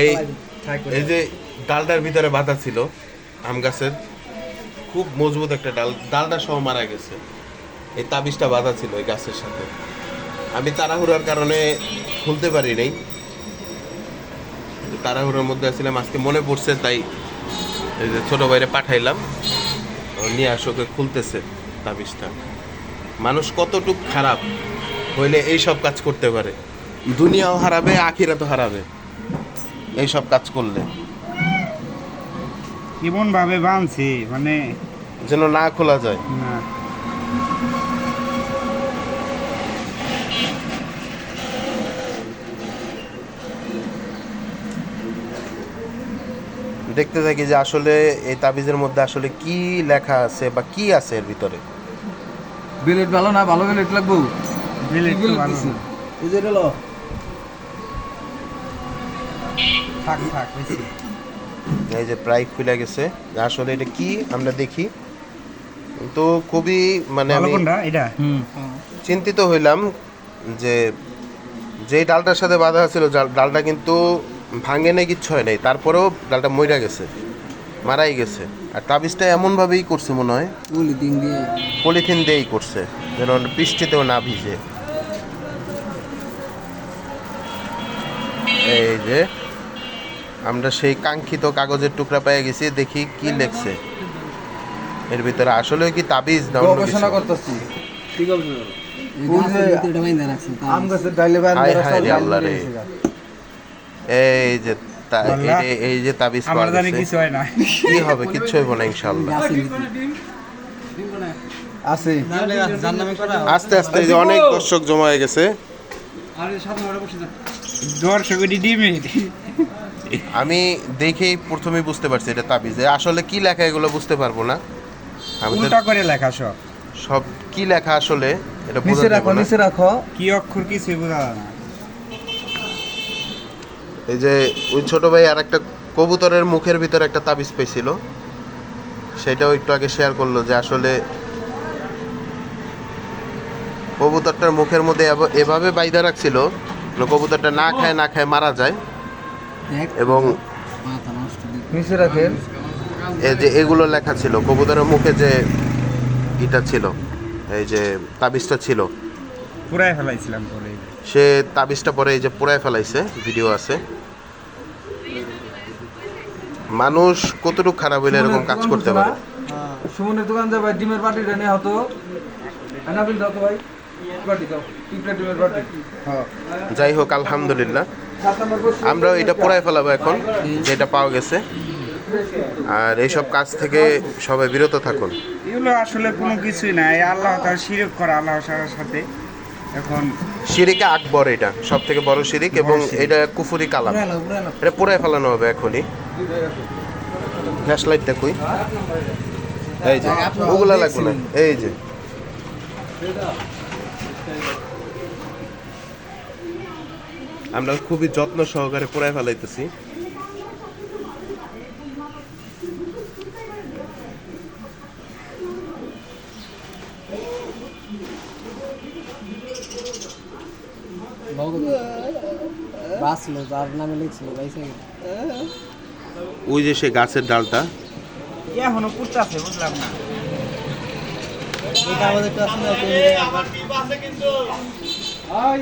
এই এই যে ডালটার ভিতরে বাঁধা ছিল আম গাছের, খুব মজবুত একটা ডাল, ডালটা সহ মারা গেছে। এই তাবিজটা বাঁধা ছিল এই গাছের সাথে। আমি তাড়াহুড়ার কারণে খুলতে পারি নাই, তাড়াহুড়োর মধ্যে আসছিলাম, আজকে মনে পড়ছে তাই এই যে ছোট ভাইরে পাঠাইলাম, নিয়ে আসোকে খুলতেছে তাবিজটা। মানুষ কতটুক খারাপ হইলে এই সব কাজ করতে পারে, দুনিয়াও হারাবে আখিরাতও হারাবে এই সব কাজ করলে। এমন ভাবে বাঁধছে মানে যেন না খোলা যায়। না দেখতে থাকি যে আসলে এই তাবিজের মধ্যে আসলে কি লেখা আছে বা কি আছে এর ভিতরে। বিলেট ভালো না, ভালো বিলেট লাগবো। বিলেট তো ভালো না। এই যে লো থাক থাক বেশি। এই যে প্রায় খুলে গেছে, আসলে এটা কি আমরা দেখি, তো খুবই মানে ভালো আমি কোনটা এটা? চিন্তিত হইলাম যে যেই ডালটার সাথে বাঁধা ছিল ডালটা কিন্তু ভাঙে নেই, কিচ্ছু হয় নাই, তারপরেও ডালটা মইরা গেছে, মারাই গেছে। আর তাবিজটা এমনভাবেই করছে মনে হয় পলিথিন দিয়েই করছে, যেন বৃষ্টিতেও না ভিজে। এই যে আমরা সেই কাঙ্ক্ষিত কাগজের টুকরা পেয়ে গেছি, দেখি কি লেখছে এর ভিতরে। আসলে কি তাবিজ না অন্য কিছু? গবেষণা করতেছি। কি গবেষণা? আম গাছের ডালে হায় হায় রে আল্লাহ রে। এই যে এই যে তাবিজ আমার পাওয়া জানি গেছে, কিছু হয় না। কি হবে? কিচ্ছু হইব না ইনশাআল্লাহ। আছে আস্তে আস্তে এই যে অনেক দর্শক জমা হয়ে গেছে। দর্শক ডিমে আমি দেখেই প্রথমেই বুঝতে পারছি এটা তাবিজে। আসলে কি লেখা এগুলো বুঝতে পারবো না, আমি তো উল্টা করে লেখা সব। সব কি লেখা আসলে এটা নিচে বুঝতে রাখো, পারবো না। নিচে রাখো। কি অক্ষর কিছুই বোঝা যায় না। এই যে ওই ছোট ভাই আর একটা কবুতরের মুখের ভিতরে একটা তাবিজ পেয়েছিল, সেটাও একটু আগে শেয়ার করলো যে আসলে কবুতরটার মুখের মধ্যে এভাবে বাইধা রাখছিল কবুতরটা না খায় মারা যায়। এবং নিচে রাখেন। এই যে এগুলো লেখা ছিল কবুতরের মুখে, যে এটা ছিল, এই যে তাবিজটা ছিল, পুরাই ফেলাইছিলাম পরে। সে তাবিজটা পরে এই যে পোড়ায় ফেলাইছে, ভিডিও আছে। মানুষ কতটুকু খারাপ হইলে এরকম কাজ করতে পারে। সুমনের দোকান যাবে, ডিমের পাটিটা নেওয়া হতো। আনাবিল দাও তো ভাই, পাটি দাও, 2 প্লেট ডিমের পাটি। হ্যাঁ, যাই হোক আলহামদুলিল্লাহ, 7 নম্বর বসে আমরাও এটা পোড়ায় ফেলাবো এখন, যেটা পাওয়া গেছে। আর এইসব কাজ থেকে সবাই বিরত থাকুন। এগুলো আসলে কোনো কিছুই না, এই আল্লাহ তাআলা শিরক করা আল্লাহর সাথে। এখন শিরিকে আকবর, এটা সব থেকে বড় শিরিক, এবং এটা কুফুরি কালাম, এটা পোড়ায় ফেলানো হবে এখনই। ফ্ল্যাশ লাইটটা কই? এই যে ওগুলা লাগবে না, এই যে আমরা খুবই যত্ন সহকারে পোড়ায় ফেলাইতেছি। বাসলো যার নামে লিখছিল ভাইসে ওই যে সে গাছের ডালটা এখনো পুড়তাছে, বুঝলাম না। এটা আমাদের তো আসলে আয়